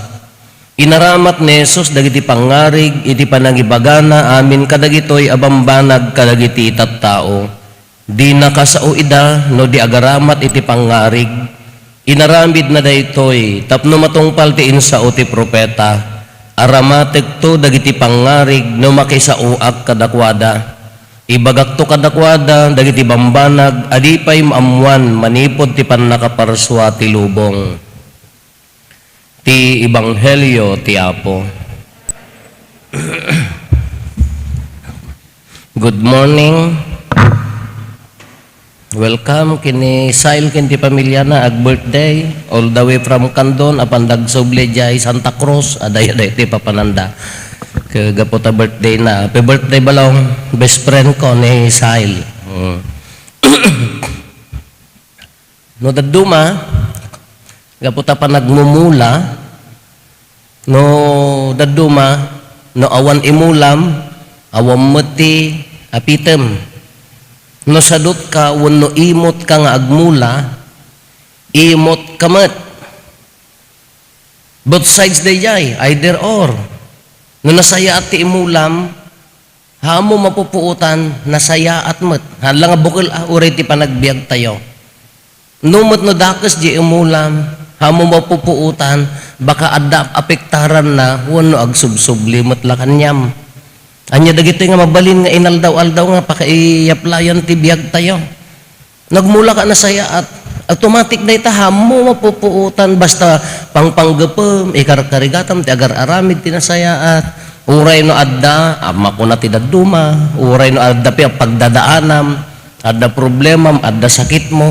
Inaramat ni Jesus dagiti pangarig, iti panangibagana amin kadagitoy abambanag kadagiti tattao. Di nakasao ida, no di agaramat iti pangarig. Inaramid na daytoy, tapno matungpal ti insao ti propeta. Aramatek to dagiti pangarig, no makisauak kadakwada. Ibagakto kadakwada dagiti bambanag adipay maamuan manipod ti pannakaparswa ti lubong. Ti ebanghelyo ti Apo. Good morning. Welcome kini Sail kinti pamilya na ag birthday all the way from Candon apan dagsoble jay Santa Cruz aday ti papananda. Kagapota birthday na. Happy birthday balong best friend ko ni Sail. No daduma, gapota pa nagmumula, no daduma, no awan imulam, awan mati, apitem. No sadot ka, no imot ka nga agmula, imot kamat. Both sides day jay, either or. No nasaya at ti imulam, hamo mapupuutan, nasaya at mat. Hala nga bukal uray ti panagbiag tayo. Numot no dakas di imulam, hamo mapupuutan, baka adap apektaran na, wano agsubsubli matlakan niyam. Anya dagito nga mabalin nga inaldaw-aldaw nga pakaiyaplayan ti biag tayo. Nagmula ka nasaya at automatic na itaham mo mapupuutan basta pangpanggapam, ikarkarigatam, ti agar-aramid, tinasayaat, uray no adda, ama ko na ti daduma, uray no adda pi pagdadaanam, adda problemam, adda sakit mo,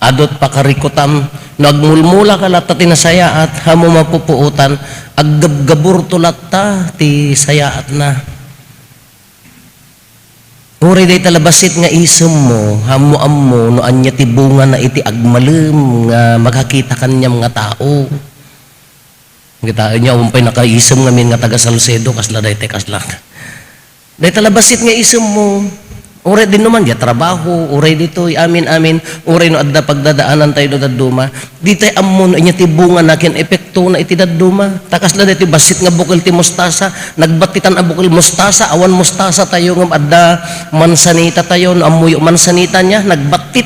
adot pakarikutam, nagmulmula ka lata tinasayaat, hamo mapupuutan, aggabgabur tulata, ti sayaat na. Uri day talabasit nga isem mo, hamuam mo, no anya ti bunga na iti agmalem, nga magkakita kanyam nga tao. Kita niya, umpay nakaisem ngamin nga taga Salcedo, kasla day te kasla. Day talabasit nga isem mo, uri din naman, ya trabaho, uri dito, amin, uri no adda pagdadaanan tayo no daduma, di tayo amon, anya ti bunga na kin epekto na iti daduma, takasla day ti basit nga bukal ti mustasa, nagbatitan a bukal mustasa, awan mustasa tayo ng adda mansanita tayo, no amuyo mansanita niya, nagbatit.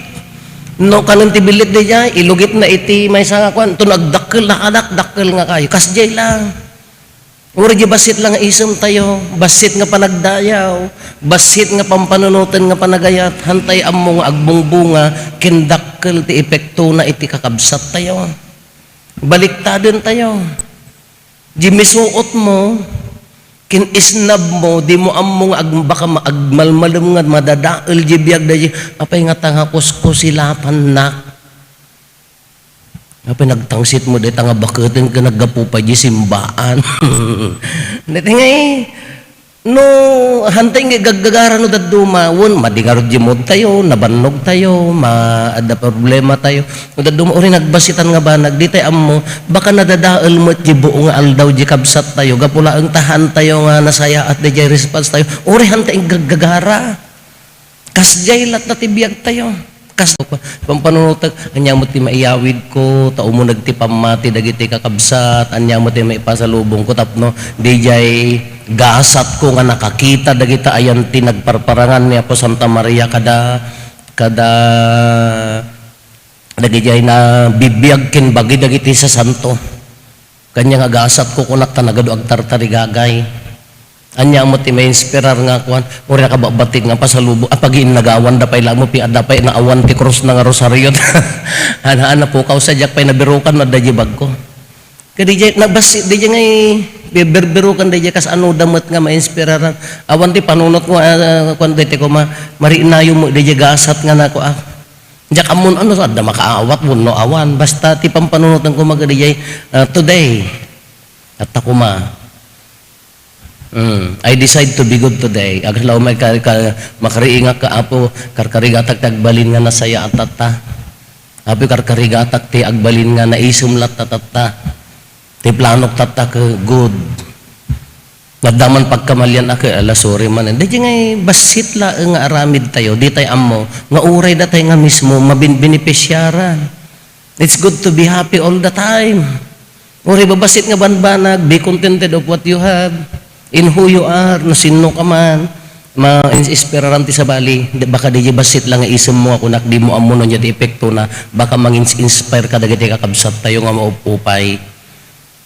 No kanon ti bilit di jay, ilugit na iti may sa kwan, to nagdakkel na kanak, dakkel nga kayo. Kasjay lang. Uri di basit lang isem tayo, basit nga panagdayaw, basit nga pampanunutan nga panagayat, hantay ammo nga agbungbunga, kindakkel ti epekto na iti kakabsat tayo. Baliktadon tayo. Di misuot mo, kinisnab mo, di mo among baka maagmalmalum nga madadael di biyag da di, apay nga tanga kusilapan na. Apay nagtangsit mo di tanga baketin ka naggapu pa di simbaan. Dati nga no, hantay nga gaggagara no daduma, won, madingarod di mod tayo, nabannog tayo, ada problema tayo. No daduma, ori nagbasitan nga banag, di tayo ammo, baka nadadaal mo at di buong aldaw di kabsat tayo, gapula ang tahan tayo nga nasaya at di jay response tayo, ori hantay nga gaggagara. Kasjay lat na tibiyag tayo. Pampanunutag, anya mo ti maiyawid ko, tao mo nagtipamati, dagiti kakabsat, anya mo ti maipasalubong ko, tapno, di jay gasat ko nga nakakita, dagita ayan ti nagparparangan niya po Santa Maria kada dagi jay na bibiyag kin bagi dagiti sa santo. Kanya nga gasat ko kunak tanagado ag tartarigagay. Anya mo ti may inspirar nga kuan, uri nakababatik nga pasalubong, pag-iin nagawan dapay lang mo, dapay na awan ti cross na nga rosaryo. Hanaan na po, kausadyak pa'y nabirukan, madajibag ko. Kaya DJ, nabasi, DJ nga berberukan DJ, kas ano damot nga ma-inspiraran. Awan ti panunot ko, kuan DJ ko, marinayo mo, DJ gasat nga na ko, Diyak amon, ano, da makaawat mo, no awan. Basta ti pampanunutan ko mag DJ, today, at ako I decide to be good today. Aglaw may makariinga ka apo, karkarigatak tagbalin nga nasaya at tata. Apo karkarigatak ti agbalin nga naisumlat tatata. Ti planok tata ka good. Nadaman pagkamalyan ako, sorry man. Di nga basit la nga aramid tayo, di tayo amo, nga uray da tayo nga mismo, mabinipisyaran. It's good to be happy all the time. Uray babasit nga banbanag, be contented of what you have. In who you are, no sino ka man, ma-inspiraran ti sa bali, baka di basit lang isem mo ako, di mo amo nun di epekto na, baka mang-inspire ka dagiti kakabsat tayo nga maupupay.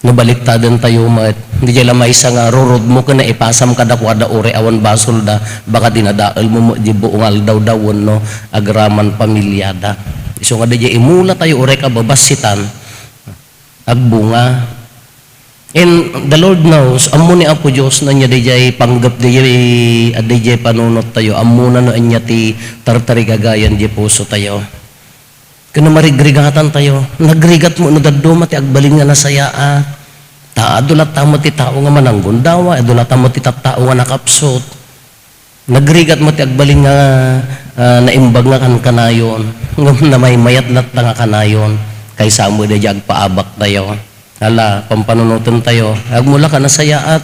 No baliktadan tayo, hindi dyan lang maisa nga, rurod mo ka na ipasam ka da kuwada ore, awan basol da, baka dinadaal mo di buong aldaw-dawon, no, agraman pamilyada. So nga di imula tayo, ore ka babasitan, agbunga. And the Lord knows, amo ni Apo Diyos na niya dijay panggap dijay panunot tayo, amo na no niya ti tartarigagayan di puso tayo. Kano marigrigatan tayo, nagrigat mo no daduma ti agbalin nga nasaya adulat tamo ti tao nga mananggon dawa, adulat tamo ti tattao nga nakapsot. Nagrigat mo ti agbalin nga naimbag nga kanayon, na may mayat lat nga kanayon, kaysa mo dijay agpaabak tayo. Hala, pampanunutan tayo. Agmula ka nasayaat.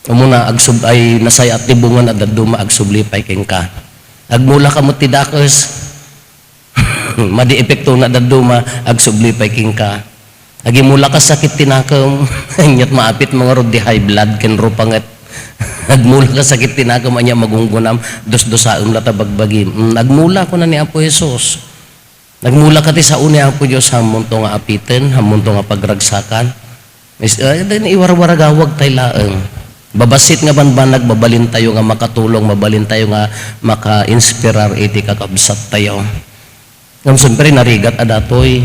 Umuna, ay nasayaat tibungan at daduma agsublipay king ka. Agmula ka mo tidakos. Madi epekto na daduma agsublipay king ka. Agimula ka sakit tinakam. Anyat maapit mga rod di high blood ken rupangat. Agmula ka sakit tinakam anya magunggunam dos-dosaum latabagbagim. Agmula ko na ni Apo Jesus. Nagmula ka ti sa uni Apo Diyos, hamon to nga apitin, hamon to nga pagragsakan. Iwarwaragawag tayo laeng. Babasit nga banbanag, babalin tayo nga makatulong, mabalin tayo nga maka-inspirar iti kakabsat tayo. Ngam siyempre narigat adatoy,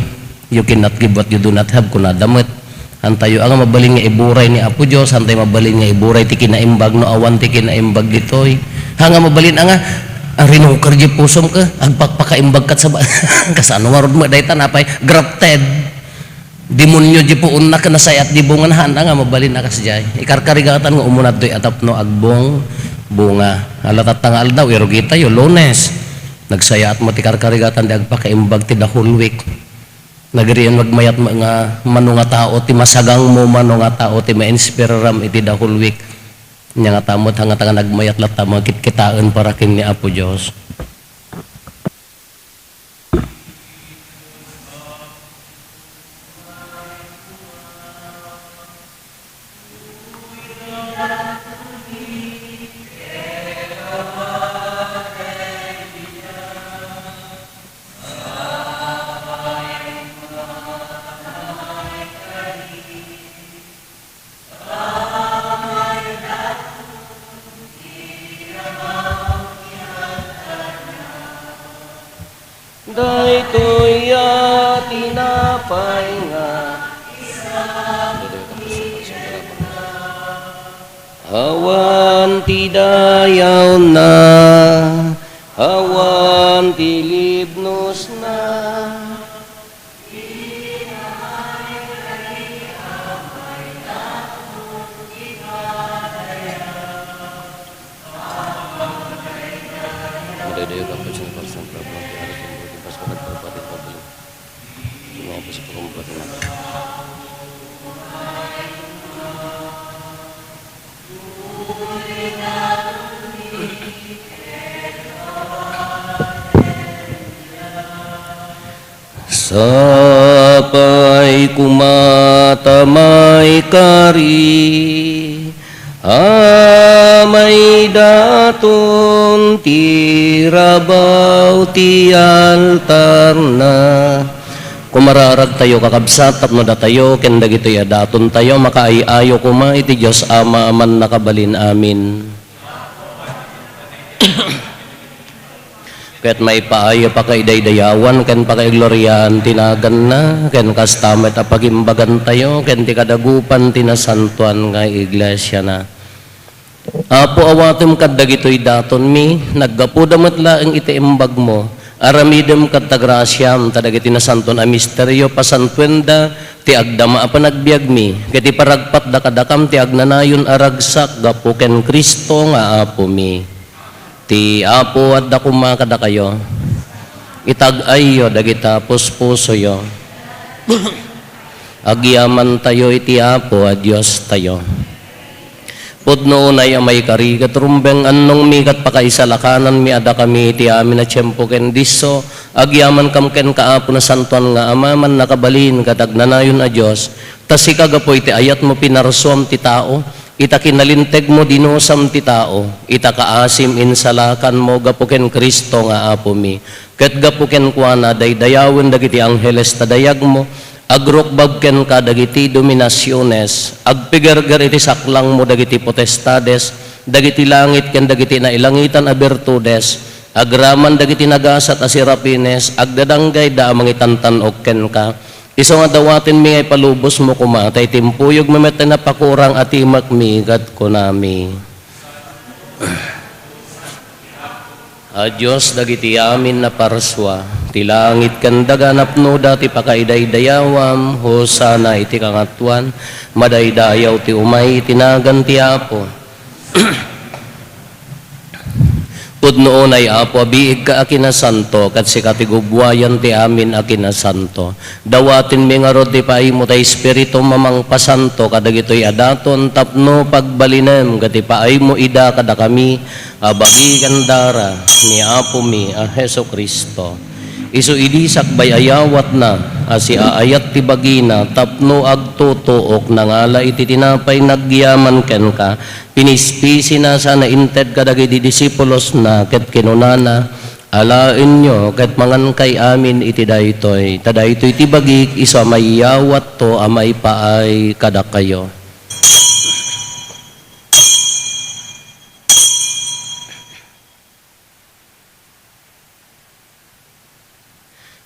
you cannot give what you do not have kung nadamit. Hantayo ang mabalin nga iburay ni Apo Diyos, hantay mabalin nga iburay ti kinaimbag no awan ti kinaimbag ditoy. Hanga mabalin nga, rinukar di pusom ka, agpakpakaimbag kat sa kasano nga rod mo, dahi tanapay, grafted. Demonyo di po una ka nasayat di bungan handa nga mabalin na kasjay. Ikarkarigatan nga umunat do'y atap no agbong bunga. Halatat nga aldaw, irugita yung Lunes. Nagsayat mo ti karkarigatan di agpakaimbag ti the whole week. Nagriyan magmayat nga mano nga tao ti masagang mo, mano nga tao ti ma-inspiraram iti the whole week. Nya nga tamot hanga tanga nagmayat lat tamo kitkitaan para kin ni Apo Dios. tinapay nga awan ti dayaw na, awan ti libnos na. Madaya kapag sinaparsan prabang ti alas ng buhay pas panag parapatin pabalik. Tumaya po sa pagkamulat na. Sapay kumatamay kari, amay daton tirabaw ti altar na. Kumararag tayo kakabsat tapno datayo ken dagitoy daton tayo makaayayo kuma iti Dios Ama aman nakabalin amin. Ket may paayo pa kay daydayawan ken pa kay gloryahan tinagan na ken kastamet a pagimbagan tayo ken ti kadagupan tinasantuan nga iglesia na. Apo awatem kad dagitoy daton mi naggapudamet laeng iti imbag mo. Aramidem kat tagrasyam tadagiti nasanton a misteryo pasantuenda ti agdama a panagbiag mi ket ti paragpat da kadakam ti agnanayon aragsak gapu ken Kristo nga apo mi. Ti apo at dakuma kada kayo itag-ayo dagita puspuso yo agyaman tayo iti apo a Dios tayo. Pudno unay amay kari katrumbeng annong mi kat pakaisalakanan mi ada kami iti amin na tiyempo ken disso agyaman kam ken kaapo na santuan nga ama man nakabalin katagnanayon a Dios tasika gapo iti ayat mo pinarsuam ti tao ita kinalinteg mo dinosam ti tao ita kaasim insalakan mo gapo ken Kristo nga apo mi ket gapo ken kuana daydayawen dagiti angheles tadayag mo agrokbab ken ka dagiti dominasyones agpigerger iti saklang mo dagiti potestades dagiti langit ken dagiti nailangitan a bertudes agraman dagiti nagasat a serapines agdadanggay da mangitantan ok ken ka. Iso nga dawatin mi ngay palubos mo kumatay timpuyog mamete na pakurang atimak mi kat kunami. A Diyos dagiti amin na parswa ti langit ken daganap no dati pakaidaydayawam hosana iti kangatuan madaydayaw ti umay tinagan ti apo. Pudnoon ay apo biig ka akinasanto kat si katigubwayan ti amin akinasanto. Dawatin mi nga rod ti paimo tay espiritu mamang pasanto kadagitoy adaton tapno pagbalinem kat ti paimo ida kada kami abagi kandara ni apo mi a Heso Kristo. Isu idisak bay ayawat na asi aayat ti bagina tapno agtutuok nangala iti tinapay nagyaman ken ka pinispisi na sana inted kadagiti disipulos na ket kinunana alaen nyo ket mangan kay amin iti daytoy tadaytoy ti bagik isu mayawat to amay paay kada kayo.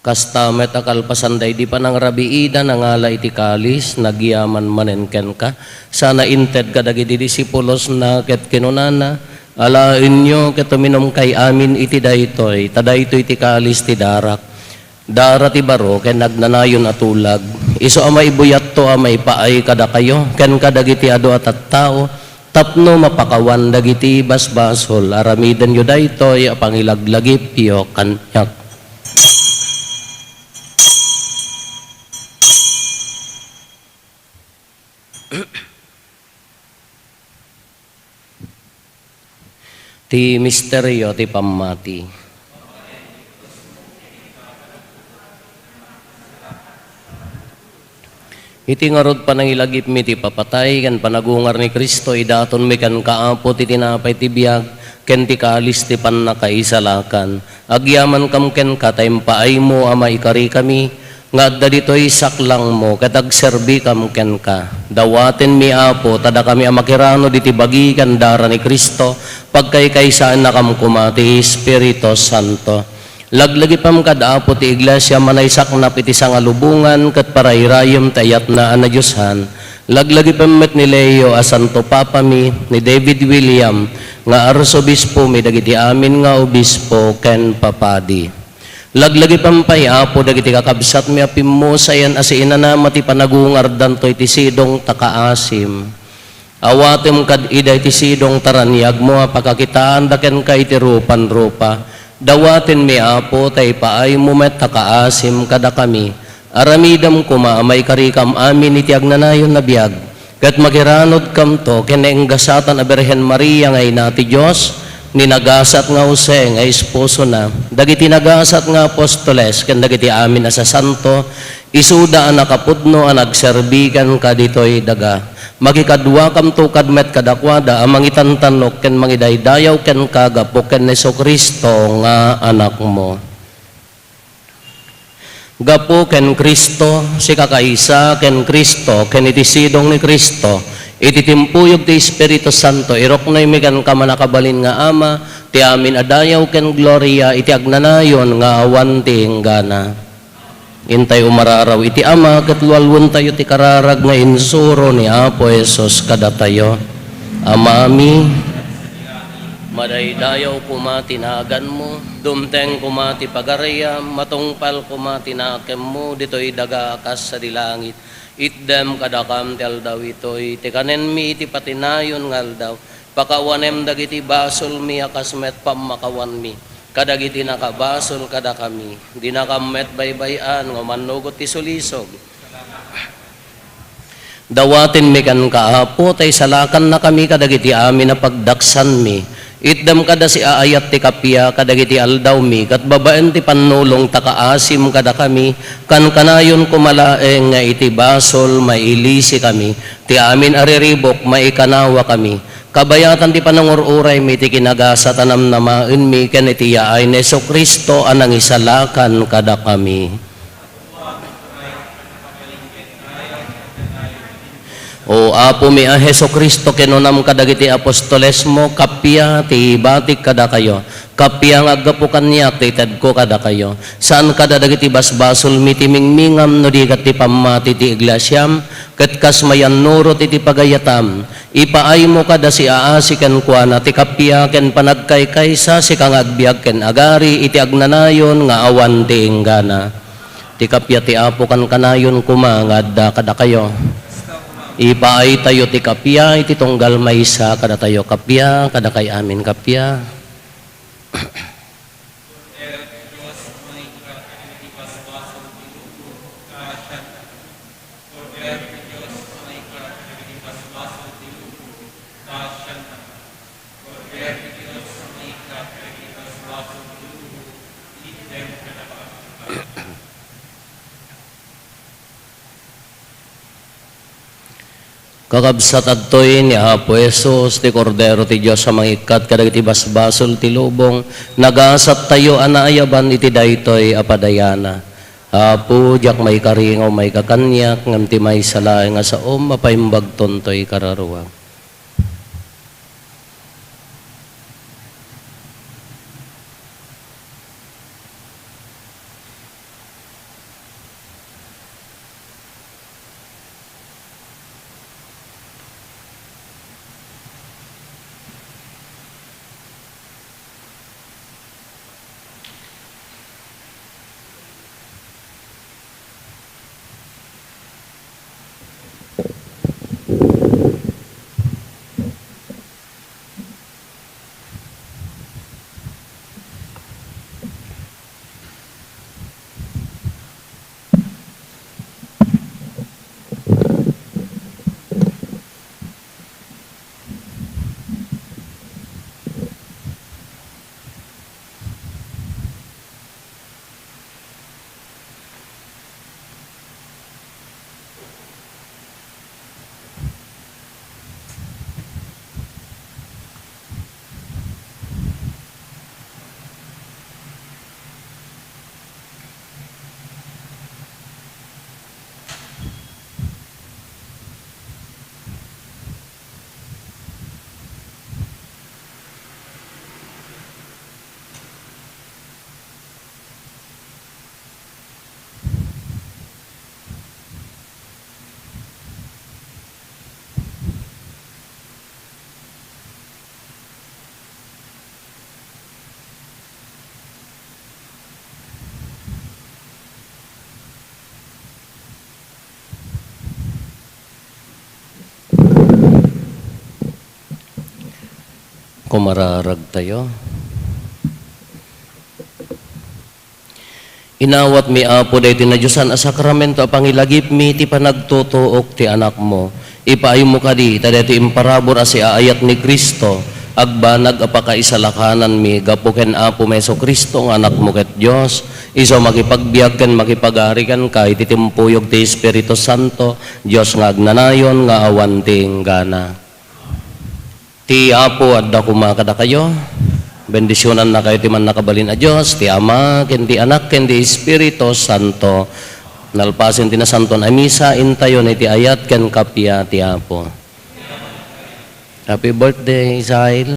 Kastamet akalpasanday di pa nang rabiida nangala iti kalis nagyaman manenken ka sana inted kadagiti disipulos na ket kinunana alaen nyo ket uminom kay amin iti daytoy tadaytoy ti kalis ti darak dara ti baro ken nagnanayon atulag isu amay buyat to amay paay kada kayo ken kadagiti adu at tao tapno mapakawan dagiti basbasol aramiden yo daytoy pangilaglagip yo kanyak. Ti misteryo ti pamati. Iti ngarod panangilagip mi ti papatay kan panagungar ni Kristo idaton mi kan kaapo ti tinapay ti biag ken ti kalis ti pannakaisalakan. Agyaman kam ken katayem paay mo ama ikari kami nga adda ditoy saklang mo katag serbi kam ken ka. Dawaten mi apo tada kami amakirano diti bagi kandara ni Kristo pagkay kaysaan na kam kumati Espiritu Santo. Laglagi pam kadaapo ti iglesia manaysak na piti sa ngalubungan kat parayrayom tayat na anayushan. Laglagi pam met ni Leo a Santo Papa mi ni David William nga arsobispo mi dagiti amin nga obispo ken papadi. Laglagi pampay apo dagiti kakabsat mi apimmo sayan asi inanama ti panagungardan to iti sidong takaasim. Awatem kad ida iti sidong taranyag mo pakakitaan daken kay iti rupan-rupa. Dawatin mi apo tay paay mo met takaasim kada kami. Aramidam kumaamay karikam amin iti agnanayon na biyag. Kat magiranod kam to kinenggasatan a Birhen Maria ngay nati Diyos, ninagasat nga Jose nga esposo na, dagiti nagasat nga apostoles, ken dagiti amin sa santo, isuda ang nakapudno ang nagserbigan ka dito'y daga. Magikadwa kam to kadmet kadakwada, ang mangitantanok ken mangidaydayaw ken kagapo ken Hesus Kristo nga anak mo. Gapo ken Kristo, si kakaisa ken Kristo, ken iti sidong ni Kristo, iti timpuyog ti Espiritu Santo, irok na imigan ka manakabalin nga ama, ti amin adayaw ken gloria, iti agnanayon nga awan ti hinggana. Intay umararaw iti ama, ket lualwon tayo ti kararag nga insuro ni Apo Hesus kada tayo. Ama ami, madaydayaw kumati nagan mo, dumteng kumati pagarayam, matungpal kumati nakem mo, dito'y daga akas sa dilangit. Itdem kadakam ti aldaw ito'y, ti kanen mi iti patinayon nga aldaw, pakawanem dagiti basol mi akas met pamakawan mi, kadagiti nakabasol kada kami, di nakamet baybayan, nga manugot ti sulisog. Dawatin mi kan kaapo, tay salakan na kami kadagiti amin na pagdaksan mi. Itdam kada si aayat ti kapya kadagiti aldaw mi, kat babaen ti panulong takaasim kada kami, kan kanayon kumalaeng nga iti basol mailisi kami, ti amin ariribok maikanawa kami. Kabayatan ti panangururay mi ti kinagasa tanam namaen mi ken iti yaay ni Hesus Kristo anang isalakan kada kami. O apo mi a Hesus Kristo kinunam kadagiti apostoles mo, kapya ti batik kada kayo, kapya nga agapo kanyak ti ted ko kada kayo. Saan kada dagiti basbasol mi ti mingmingam no di kat ti pamati ti iglesyam, ket kas mayan nurot iti pagayatam. Ipaay mo kada si aasi ken kuana ti kapya ken panagkaykaysa si kang agbiag ken agari iti agnanayon nga awan ti inggana. Ti kapya ti apo kan kanayon kumangad kada kayo. Ipaay tayo ti kapya, iti tunggal maysa kada tayo kapya, kada kay amin kapya. Kakabsat adtoy ni Apo Hesus ti Kordero ti Dios sa mangikat kadagiti basbasol ti lubong, nagasat tayo anaayaban iti daytoy apadayana. Apo jak may karingaw may kakanyak ngem ti may salaeng nga saom mapaimbag tontoy kararuwa. Kumararag tayo. Inawat mi Apo daytoy na Diyosan a sakramento a pangilagip mi ti panagtutuok ti anak mo. Ipaayo mo kadi ta daytoy imparabor a si aayat ni Kristo agbanag a pakaisalakanan mi gapu ken Apo Meso Kristo nga anak mo ket Dios. Iso makipagbiag ken makipag-ari kan kay ti timpuyog ti Espiritu Santo Dios nga agnanayon nga awan ti enggana. Ti Apo adda kumakada kayo. Bendisyonan na kayo ti man nakabalin a Diyos, ti Ama, ken ti Anak, ken ti Espiritu Santo. Nalpasin ti na Santon a misa, intayo ni ti ayat ken kapya ti Apo. Happy birthday, Isail.